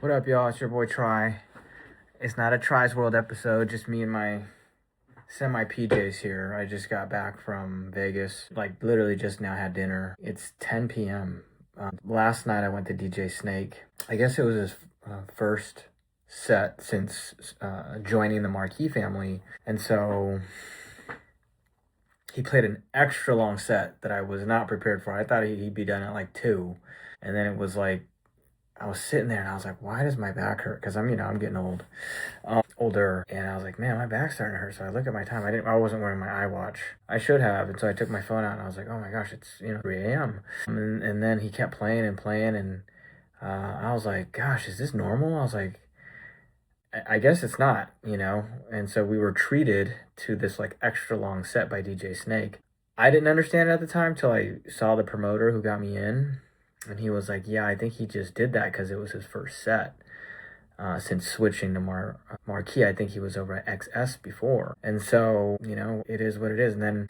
What up, y'all? It's your boy Try. It's not a Try's World episode, just me and my semi PJs here. I just got back from Vegas, like literally just now had dinner. It's 10 p.m. Last night I went to DJ Snake. I guess it was his first set since joining the Marquee family. And so he played an extra long set that I was not prepared for. I thought he'd be done at like 2. And then it was like, I was sitting there and I was like, why does my back hurt? Because I'm getting older. And I was like, man, my back's starting to hurt. So I look at my time. I wasn't wearing my iWatch. I should have. And so I took my phone out and I was like, oh my gosh, it's 3 a.m. And then he kept playing and playing. And I was like, gosh, is this normal? I was like, I guess it's not, And so we were treated to this like extra long set by DJ Snake. I didn't understand it at the time till I saw the promoter who got me in. And he was like, yeah, I think he just did that because it was his first set. Since switching to Marquee, I think he was over at XS before. And so, it is what it is. And then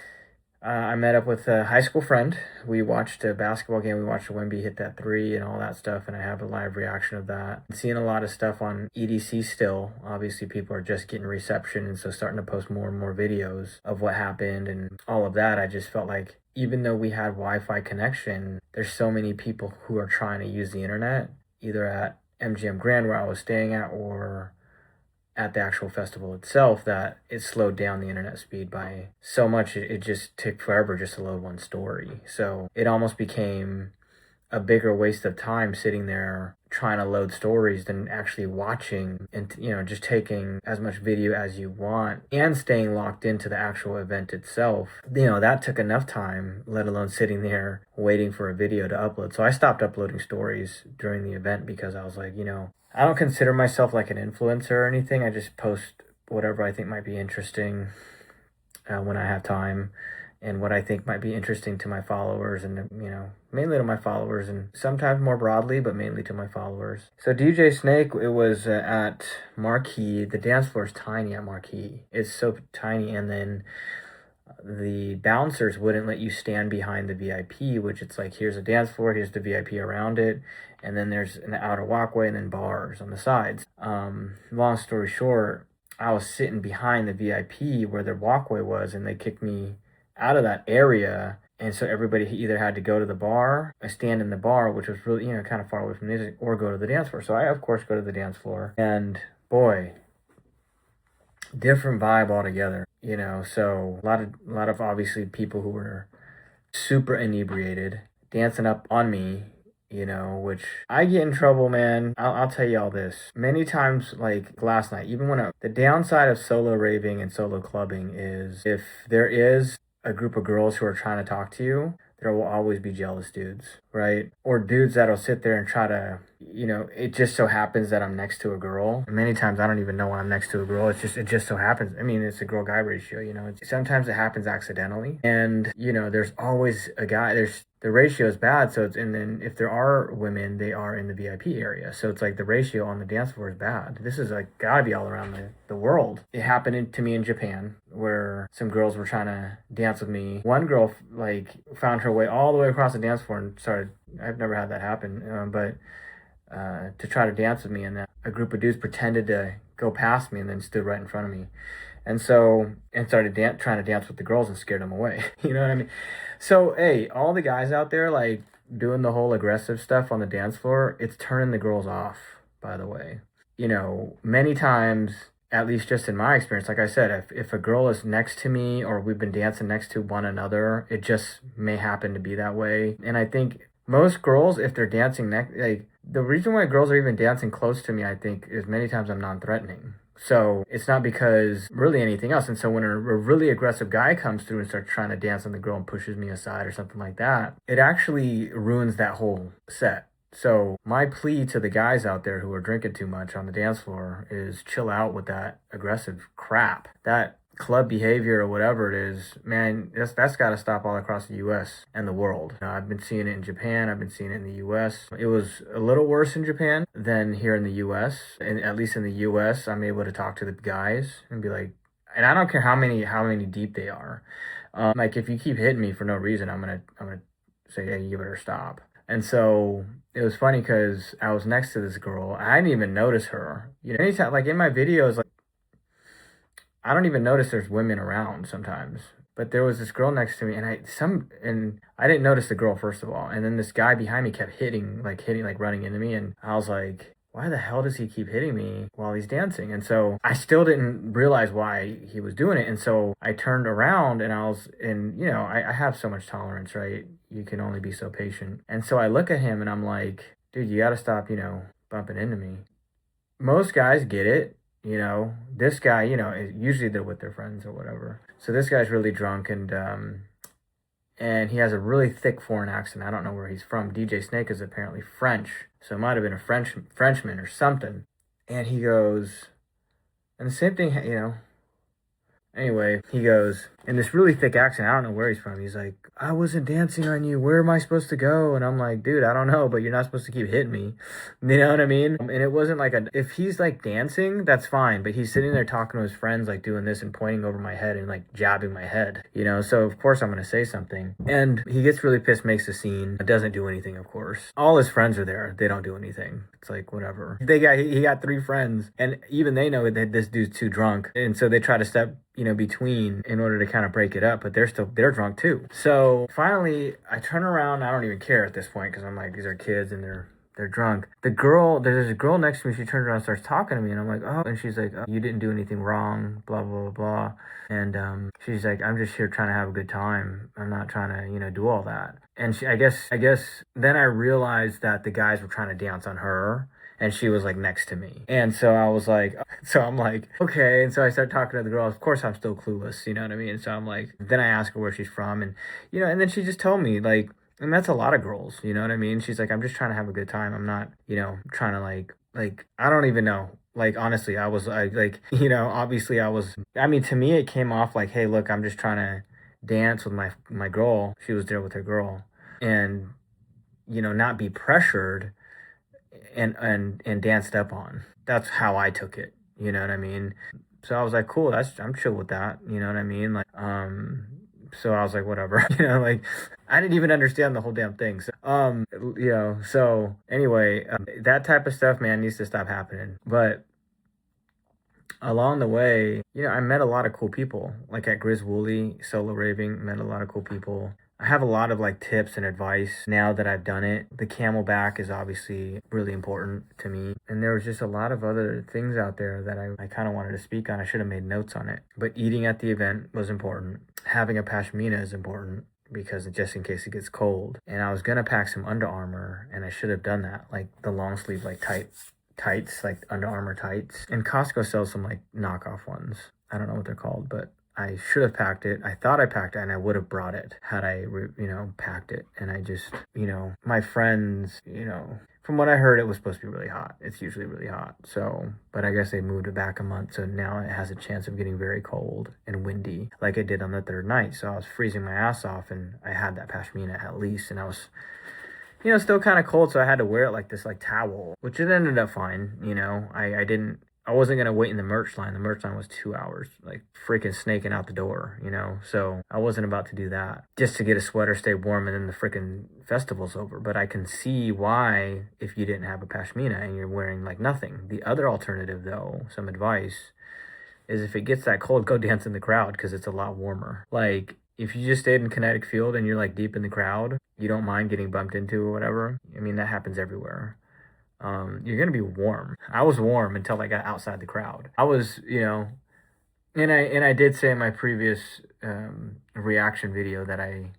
I met up with a high school friend. We watched a basketball game. We watched Wemby hit that 3 and all that stuff. And I have a live reaction of that. I'm seeing a lot of stuff on EDC still. Obviously, people are just getting reception. And so starting to post more and more videos of what happened and all of that. I just felt like even though we had Wi-Fi connection, there's so many people who are trying to use the internet, either at MGM Grand where I was staying at or at the actual festival itself, that it slowed down the internet speed by so much. It just took forever just to load one story. So it almost became a bigger waste of time sitting there trying to load stories than actually watching and, just taking as much video as you want and staying locked into the actual event itself. That took enough time, let alone sitting there waiting for a video to upload. So I stopped uploading stories during the event because I was like, I don't consider myself like an influencer or anything. I just post whatever I think might be interesting when I have time and what I think might be interesting to my followers and, mainly to my followers and sometimes more broadly, but mainly to my followers. So DJ Snake, it was at Marquee. The dance floor is tiny at Marquee. It's so tiny. And then the bouncers wouldn't let you stand behind the VIP, which it's like, here's a dance floor, here's the VIP around it, and then there's an outer walkway and then bars on the sides. Long story short, I was sitting behind the VIP where the walkway was, and they kicked me out of that area. And so everybody either had to go to the bar, stand in the bar, which was really, kind of far away from music, or go to the dance floor. So I, of course, go to the dance floor. And boy, different vibe altogether, So a lot of obviously people who were super inebriated dancing up on me, which I get in trouble, man. I'll tell you all this. Many times, like last night, even when the downside of solo raving and solo clubbing is if there is a group of girls who are trying to talk to you, there will always be jealous dudes, right? Or dudes that'll sit there and try to, it just so happens that I'm next to a girl. Many times I don't even know when I'm next to a girl. It just so happens. I mean, it's a girl-guy ratio, Sometimes it happens accidentally. And, there's always a guy, the ratio is bad. And then if there are women, they are in the VIP area. So it's like the ratio on the dance floor is bad. This is like gotta be all around the world. It happened to me in Japan where some girls were trying to dance with me. One girl found her way all the way across the dance floor and started, I've never had that happen, to try to dance with me. And a group of dudes pretended to go past me and then stood right in front of me. And started trying to dance with the girls and scared them away. You know what I mean? So, hey, all the guys out there, like, doing the whole aggressive stuff on the dance floor, it's turning the girls off, by the way. Many times, at least just in my experience, like I said, if a girl is next to me or we've been dancing next to one another, it just may happen to be that way. And I think most girls, if they're dancing the reason why girls are even dancing close to me, I think, is many times I'm non-threatening. So it's not because really anything else. And so when a really aggressive guy comes through and starts trying to dance on the girl and pushes me aside or something like that, it actually ruins that whole set. So my plea to the guys out there who are drinking too much on the dance floor is chill out with that aggressive crap. That club behavior or whatever it is, man, that's got to stop all across the U.S. and the world. I've been seeing it in Japan. I've been seeing it in the U.S. It was a little worse in Japan than here in the U.S. And at least in the U.S., I'm able to talk to the guys and be like, and I don't care how many deep they are. Like if you keep hitting me for no reason, I'm gonna say, hey, you better stop. And so it was funny because I was next to this girl. I didn't even notice her. You know, anytime, like in my videos, like I don't even notice there's women around sometimes. But there was this girl next to me, and I didn't notice the girl first of all, and then this guy behind me kept hitting, running into me, and I was like, why the hell does he keep hitting me while he's dancing? And so I still didn't realize why he was doing it, and so I turned around, and you know, I have so much tolerance, right? You can only be so patient, and so I look at him, and I'm like, dude, you got to stop, you know, bumping into me. Most guys get it, you know. This guy, you know, usually they're with their friends or whatever. So this guy's really drunk, and he has a really thick foreign accent. I don't know where he's from. DJ Snake is apparently French, so it might have been a Frenchman or something. And he goes, and the same thing, you know. Anyway, he goes in this really thick accent. I don't know where he's from. He's like, I wasn't dancing on you. Where am I supposed to go? And I'm like, dude, I don't know, but you're not supposed to keep hitting me. You know what I mean? And it wasn't like if he's like dancing, that's fine. But he's sitting there talking to his friends, like doing this and pointing over my head and like jabbing my head, you know? So of course I'm going to say something. And he gets really pissed, makes a scene, doesn't do anything, of course. All his friends are there. They don't do anything. It's like, whatever. He got 3 friends, and even they know that this dude's too drunk. And so they try to step, you know, between in order to kind of break it up, but they're drunk too. So finally I turn around. I don't even care at this point because I'm like, these are kids and they're drunk. There's a girl next to me. She turns around and starts talking to me, and I'm like, oh, and she's like, oh, you didn't do anything wrong, blah, blah, blah, blah. And she's like, I'm just here trying to have a good time. I'm not trying to, you know, do all that. And I guess then I realized that the guys were trying to dance on her, and she was like next to me. And so I'm like, okay. And so I start talking to the girl. Of course, I'm still clueless, you know what I mean? So I'm like, then I ask her where she's from, and, you know, and then she just told me, like, and that's a lot of girls, you know what I mean? She's like, I'm just trying to have a good time. I'm not, you know, trying to I don't even know. Like, honestly, you know, obviously I mean, to me, it came off like, hey, look, I'm just trying to dance with my girl. She was there with her girl, and, you know, not be pressured and danced up on. That's how I took it. You know what I mean? So I was like, cool, I'm chill with that. You know what I mean? Like, so I was like, whatever. You know, like, I didn't even understand the whole damn thing. So, you know, so anyway, that type of stuff, man, needs to stop happening. But along the way, you know, I met a lot of cool people. Like at Grizz Woolly, solo raving, met a lot of cool people. I have a lot of like tips and advice now that I've done it. The camelback is obviously really important to me. And there was just a lot of other things out there that I kind of wanted to speak on. I should have made notes on it. But eating at the event was important. Having a pashmina is important because just in case it gets cold. And I was going to pack some Under Armour, and I should have done that. Like the long sleeve, like tights, like Under Armour tights. And Costco sells some like knockoff ones. I don't know what they're called, but I should have packed it. I thought I packed it, and I would have brought it had I, you know, packed it. And I just, you know, my friends, you know, from what I heard, it was supposed to be really hot. It's usually really hot. So, but I guess they moved it back a month. So now it has a chance of getting very cold and windy like it did on the 3rd night. So I was freezing my ass off, and I had that pashmina at least. And I was, you know, still kind of cold. So I had to wear it like this, like towel, which it ended up fine. You know, I wasn't going to wait in the merch line. The merch line was 2 hours, like freaking snaking out the door, you know? So I wasn't about to do that just to get a sweater, stay warm, and then the freaking festival's over. But I can see why if you didn't have a pashmina and you're wearing like nothing. The other alternative, though, some advice, is if it gets that cold, go dance in the crowd because it's a lot warmer. Like, if you just stayed in Kinetic Field and you're like deep in the crowd, you don't mind getting bumped into or whatever. I mean, that happens everywhere. You're gonna be warm. I was warm until I got outside the crowd. I was, you know, and I did say in my previous reaction video that I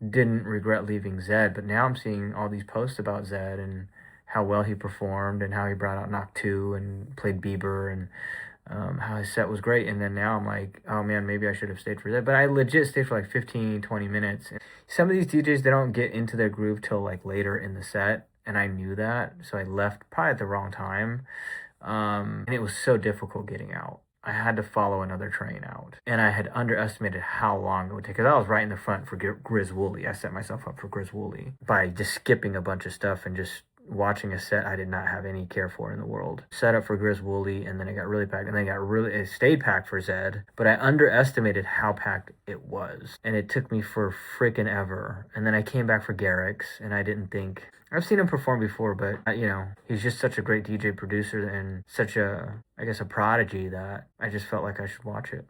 didn't regret leaving Zed, but now I'm seeing all these posts about Zed and how well he performed and how he brought out Knock 2 and played Bieber and how his set was great. And then now I'm like, oh man, maybe I should have stayed for Zed. But I legit stayed for like 15, 20 minutes. Some of these DJs, they don't get into their groove till like later in the set. And I knew that, so I left probably at the wrong time, and it was so difficult getting out. I had to follow another train out, and I had underestimated how long it would take, because I was right in the front for Grizz Woolly. I set myself up for Grizz Woolly by just skipping a bunch of stuff and just watching a set I did not have any care for in the world. Set up for Grizz Wooly, and then it got really packed, and then it stayed packed for Zed, but I underestimated how packed it was, and it took me for freaking ever. And then I came back for Garrick's, and I didn't think, I've seen him perform before, but he's just such a great DJ producer and such a, I guess, a prodigy that I just felt like I should watch it.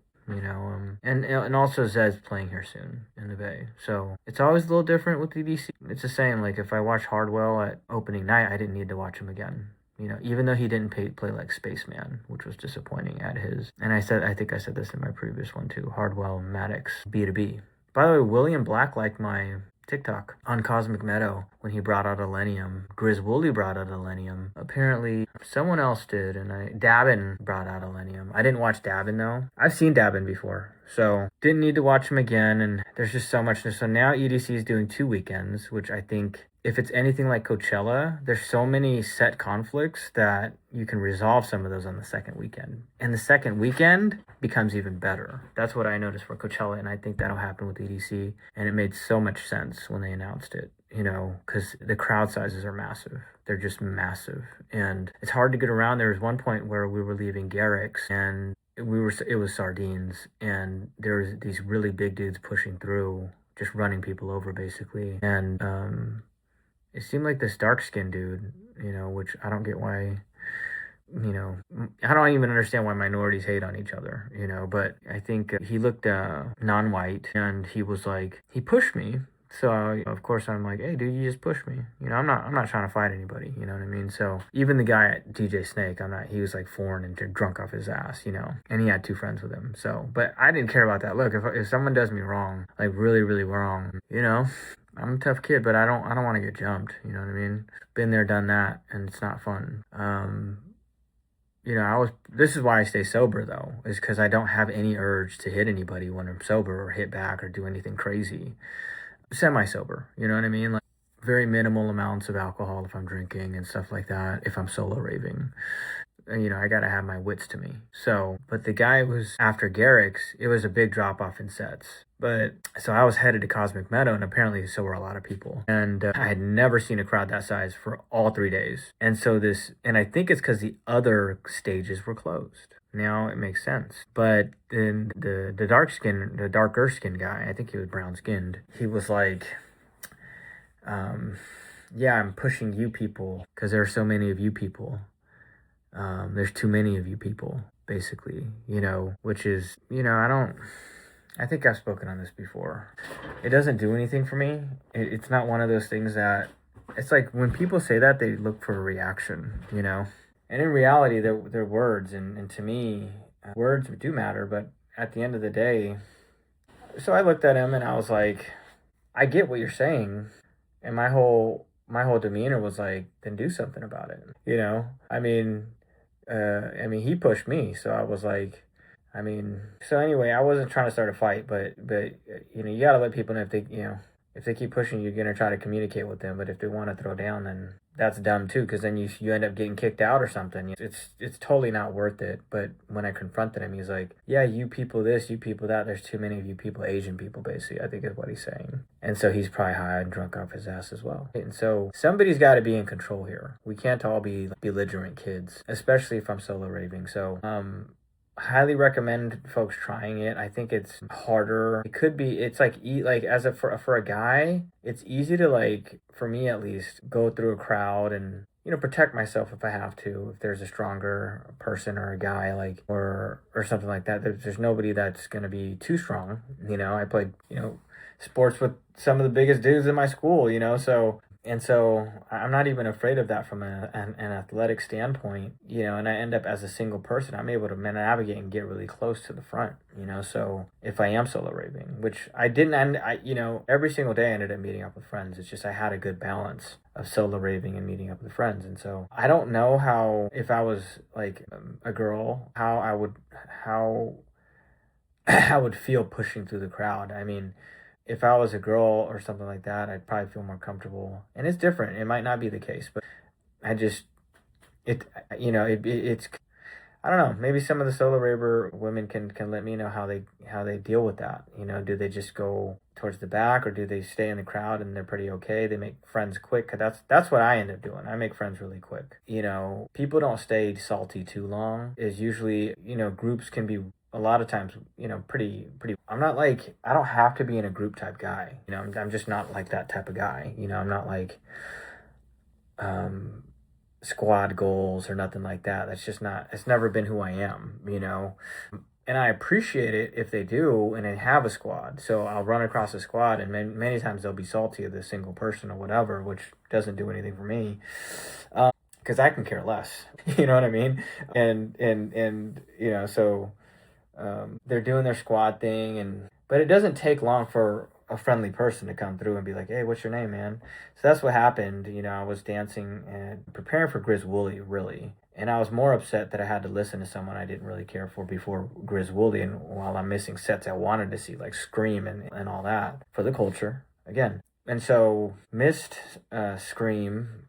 And also Zed's playing here soon in the Bay, so it's always a little different with EDC. It's the same, like if I watch Hardwell at opening night, I didn't need to watch him again. Even though he didn't play like Spaceman, which was disappointing at his. And I think I said this in my previous one too. Hardwell, Maddox, B2B. By the way, William Black liked my TikTok on Cosmic Meadow when he brought out Elenium. Grizz Wooly brought out Elenium. Apparently, someone else did, and Dabin brought out Elenium. I didn't watch Dabin though. I've seen Dabin before, so didn't need to watch him again. And there's just so much. So now EDC is doing 2 weekends, which I think, if it's anything like Coachella, there's so many set conflicts that you can resolve some of those on the second weekend. And the second weekend becomes even better. That's what I noticed for Coachella, and I think that'll happen with EDC. And it made so much sense when they announced it, because the crowd sizes are massive. They're just massive. And it's hard to get around. There was one point where we were leaving Garrick's, and it was sardines, and there was these really big dudes pushing through, just running people over basically. And it seemed like this dark-skinned dude, which I don't get why, I don't even understand why minorities hate on each other, but I think he looked non-white, and he was like, he pushed me. So of course I'm like, hey dude, you just pushed me. I'm not trying to fight anybody, you know what I mean? So even the guy at DJ Snake, he was like foreign and drunk off his ass, and he had 2 friends with him. So, but I didn't care about that. Look, if someone does me wrong, like really, really wrong, I'm a tough kid, but I don't want to get jumped. You know what I mean? Been there, done that, and it's not fun. This is why I stay sober though, is because I don't have any urge to hit anybody when I'm sober or hit back or do anything crazy. Semi-sober, you know what I mean? Like very minimal amounts of alcohol if I'm drinking and stuff like that. If I'm solo raving, I gotta have my wits to me. So, but the guy was after Garrick's. It was a big drop off in sets. But so I was headed to Cosmic Meadow, and apparently so were a lot of people. And I had never seen a crowd that size for all 3 days. And I think it's because the other stages were closed. Now it makes sense. But then the darker skinned guy, I think he was brown skinned. He was like, yeah, I'm pushing you people because there are so many of you people. There's too many of you people, basically, which is, I think I've spoken on this before. It doesn't do anything for me. It's not one of those things that, it's like when people say that, they look for a reaction, And in reality, they're words, and to me, words do matter, but at the end of the day, so I looked at him and I was like, I get what you're saying, and my whole demeanor was like, then do something about it, he pushed me, so I was like, so anyway, I wasn't trying to start a fight, but you gotta let people know if they keep pushing you, you're gonna try to communicate with them. But if they want to throw down, then that's dumb too, because then you end up getting kicked out or something. It's totally not worth it. But when I confronted him, he's like, yeah, you people this, you people that. There's too many of you people, Asian people, basically, I think is what he's saying. And so he's probably high and drunk off his ass as well. And so somebody's got to be in control here. We can't all be belligerent kids, especially if I'm solo raving. So highly recommend folks trying it. I think it's harder. It could be, it's like, for a guy, it's easy to, like, for me at least, go through a crowd and, protect myself if I have to, if there's a stronger person or a guy, like, or something like that. There's nobody that's going to be too strong. I played, sports with some of the biggest dudes in my school, so I'm not even afraid of that from an athletic standpoint, and I end up as a single person, I'm able to navigate and get really close to the front, so if I am solo raving, which I didn't, every single day I ended up meeting up with friends. It's just I had a good balance of solo raving and meeting up with friends. And so I don't know how, if I was like a girl, how I would feel pushing through the crowd. If I was a girl or something like that, I'd probably feel more comfortable. And it's different. It might not be the case, but I just, it's, I don't know. Maybe some of the solo raver women can let me know how they deal with that. You know, do they just go towards the back, or do they stay in the crowd and they're pretty okay? They make friends quick. 'Cause that's what I end up doing. I make friends really quick. You know, people don't stay salty too long. Is usually, you know, groups can be a lot of times, you know, pretty. I'm not like, I don't have to be in a group type guy. You know, I'm just not like that type of guy. You know, I'm not like um squad goals or nothing like that. That's just not, it's never been who I am, you know. And I appreciate it if they do and they have a squad. So I'll run across a squad, and many times they'll be salty of the single person or whatever, which doesn't do anything for me. Because I can care less, you know what I mean? And you know, so they're doing their squad thing, but it doesn't take long for a friendly person to come through and be like, "Hey, what's your name, man?" So that's what happened. You know, I was dancing and preparing for Grizz Wooly, really, and I was more upset that I had to listen to someone I didn't really care for before Grizz Wooly, and while I'm missing sets I wanted to see, like Scream and all that for the culture again. And so missed Scream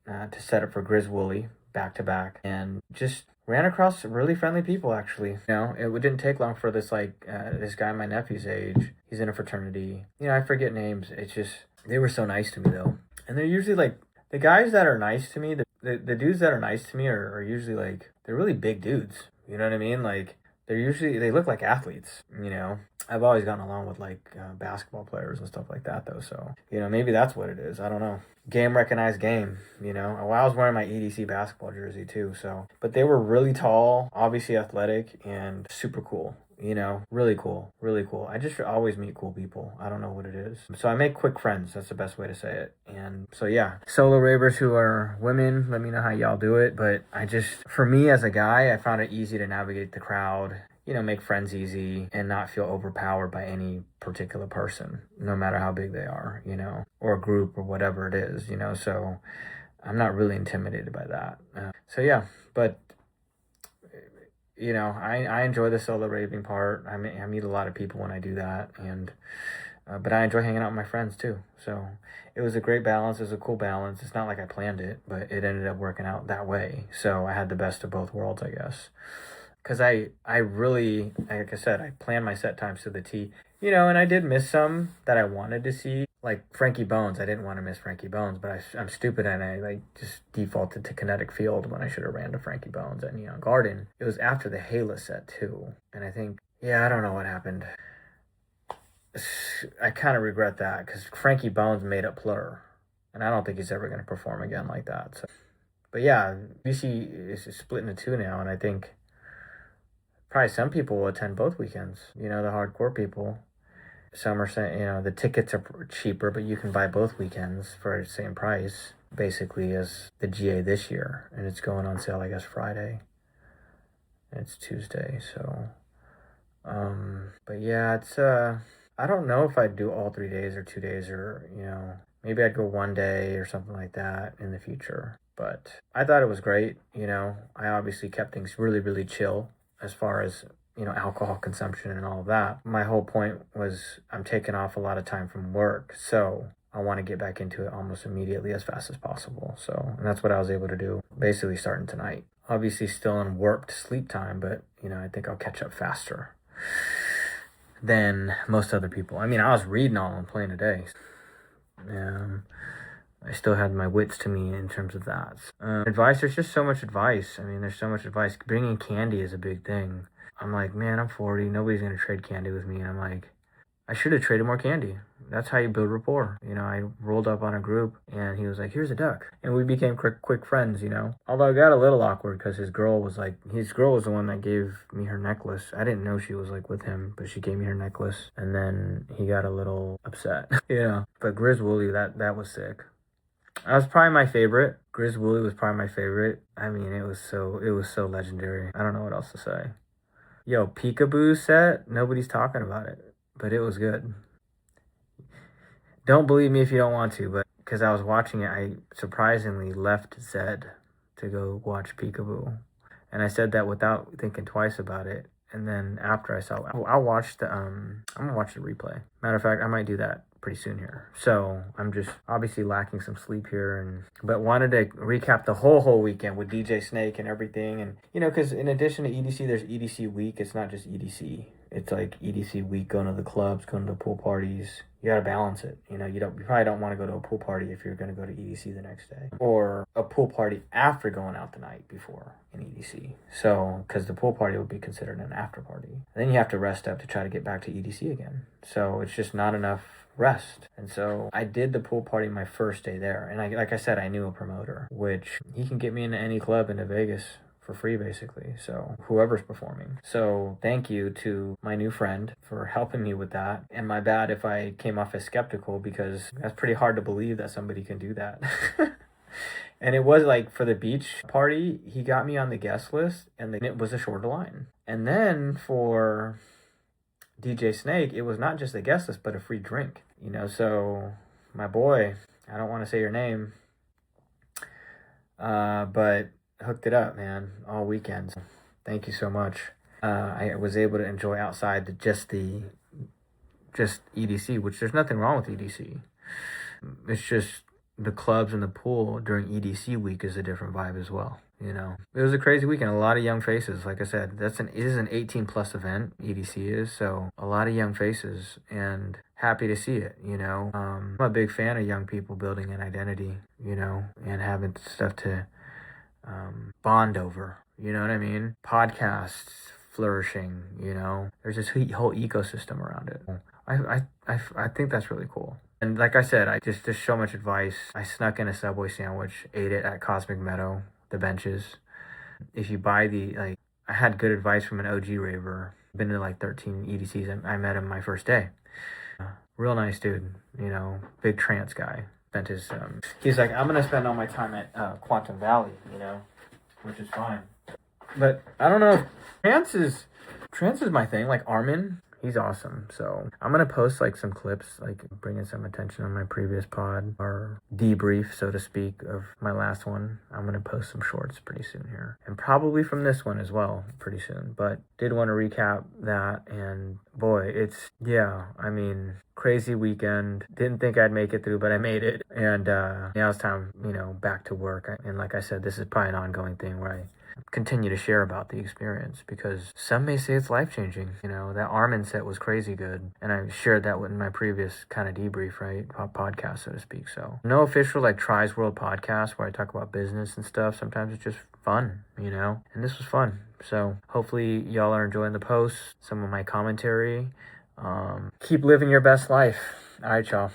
to set up for Grizz Wooly back to back, and just ran across really friendly people. Actually, you know, it didn't take long for this guy my nephew's age. He's in a fraternity. You know, I forget names. It's just, they were so nice to me though, and they're usually like, the guys that are nice to me, the dudes that are nice to me are usually like, they're really big dudes. You know what I mean? Like, they look like athletes, you know. I've always gotten along with like basketball players and stuff like that though, so you know, maybe that's what it is. I don't know. Game recognized game, you know. Well, I was wearing my EDC basketball jersey too, so, but they were really tall, obviously athletic, and super cool. You know, really cool, really cool. I just always meet cool people. I don't know what it is. So I make quick friends. That's the best way to say it. And so, yeah, solo ravers who are women, let me know how y'all do it. But for me as a guy, I found it easy to navigate the crowd, you know, make friends easy and not feel overpowered by any particular person, no matter how big they are, you know, or a group or whatever it is, you know. So I'm not really intimidated by that. So, yeah, but you know, I enjoy the solo raving part. I mean, I meet a lot of people when I do that, and but I enjoy hanging out with my friends too. So it was a great balance. It was a cool balance. It's not like I planned it, but it ended up working out that way. So I had the best of both worlds, I guess. Because I really, like I said, I planned my set times to the T. You know, and I did miss some that I wanted to see, like Frankie Bones. I didn't want to miss Frankie Bones, but I'm stupid and I like just defaulted to Kinetic Field when I should have ran to Frankie Bones at Neon Garden. It was after the Hala set too, and I think, yeah, I don't know what happened. I kind of regret that because Frankie Bones made up Plur, and I don't think he's ever going to perform again like that. So, but yeah, BC is split into two now, and I think probably some people will attend both weekends. You know, the hardcore people. Some are saying, you know, the tickets are cheaper, but you can buy both weekends for the same price, basically, as the GA this year. And it's going on sale, I guess, Friday. And it's Tuesday, so. But yeah, I don't know if I'd do all 3 days or 2 days, or, you know, maybe I'd go one day or something like that in the future. But I thought it was great, you know. I obviously kept things really, really chill as far as, you know, alcohol consumption and all of that. My whole point was I'm taking off a lot of time from work, so I want to get back into it almost immediately as fast as possible. So, and that's what I was able to do, basically starting tonight. Obviously still in warped sleep time, but, you know, I think I'll catch up faster than most other people. I mean, I was reading all and playing today. I still had my wits to me in terms of that. Advice, there's just so much advice. I mean, there's so much advice. Bringing candy is a big thing. I'm like, man, I'm 40. Nobody's going to trade candy with me. And I'm like, I should have traded more candy. That's how you build rapport. You know, I rolled up on a group and he was like, here's a duck. And we became quick friends, you know. Although it got a little awkward because his girl was the one that gave me her necklace. I didn't know she was like with him, but she gave me her necklace. And then he got a little upset, you know. But Grizz Wooly, that was sick. That was probably my favorite. Grizz Wooly was probably my favorite. I mean, it was so legendary. I don't know what else to say. Yo, Peekaboo set, nobody's talking about it, but it was good. Don't believe me if you don't want to, but because I was watching it, I surprisingly left Zed to go watch Peekaboo. And I said that without thinking twice about it. And then after I saw it, I'm gonna watch the replay. Matter of fact, I might do that pretty soon here. So I'm just obviously lacking some sleep here, but wanted to recap the whole weekend with DJ Snake and everything. And because in addition to EDC, there's EDC week. It's not just EDC. It's like EDC week, going to the clubs, going to the pool parties. You gotta balance it. You probably don't want to go to a pool party if you're gonna go to EDC the next day, or a pool party after going out the night before an EDC. So, because the pool party would be considered an after party, and then you have to rest up to try to get back to EDC again. So it's just not enough rest. And so I did the pool party my first day there, and like I said, I knew a promoter, which he can get me into any club in Vegas for free, basically. So whoever's performing. So thank you to my new friend for helping me with that. And my bad if I came off as skeptical, because that's pretty hard to believe that somebody can do that. And it was like, for the beach party, he got me on the guest list, and it was a shorter line. And then for DJ Snake, it was not just a guest list, but a free drink. So my boy, I don't want to say your name, but hooked it up, man, all weekend. Thank you so much. I was able to enjoy outside just EDC, which there's nothing wrong with EDC. It's just the clubs and the pool during EDC week is a different vibe as well. It was a crazy weekend. A lot of young faces. Like I said, it is an 18+ event. EDC is, so a lot of young faces, and happy to see it. I'm a big fan of young people building an identity. And having stuff to bond over, you know what I mean? Podcasts flourishing, there's this whole ecosystem around it. I think that's really cool. And like I said, I just so much advice. I snuck in a Subway sandwich, ate it at Cosmic Meadow, the benches. If you buy I had good advice from an OG raver. Been to like 13 EDCs. I met him my first day. Real nice dude, big trance guy. Spent his, he's like, I'm going to spend all my time at Quantum Valley, which is fine. But I don't know, trance is my thing. Like Armin, he's awesome. So I'm going to post like some clips, like bringing some attention on my previous pod, or debrief, so to speak, of my last one. I'm going to post some shorts pretty soon here, and probably from this one as well pretty soon. But did want to recap that, and boy, crazy weekend. Didn't think I'd make it through, but I made it. And now it's time, back to work. And like I said, this is probably an ongoing thing where I continue to share about the experience, because some may say it's life-changing. That Armin set was crazy good, and I shared that in my previous kind of debrief, right, podcast, so to speak. So no official like Tries World podcast where I talk about business and stuff. Sometimes it's just fun, and this was fun. So hopefully y'all are enjoying the posts, some of my commentary. Keep living your best life. All right, y'all.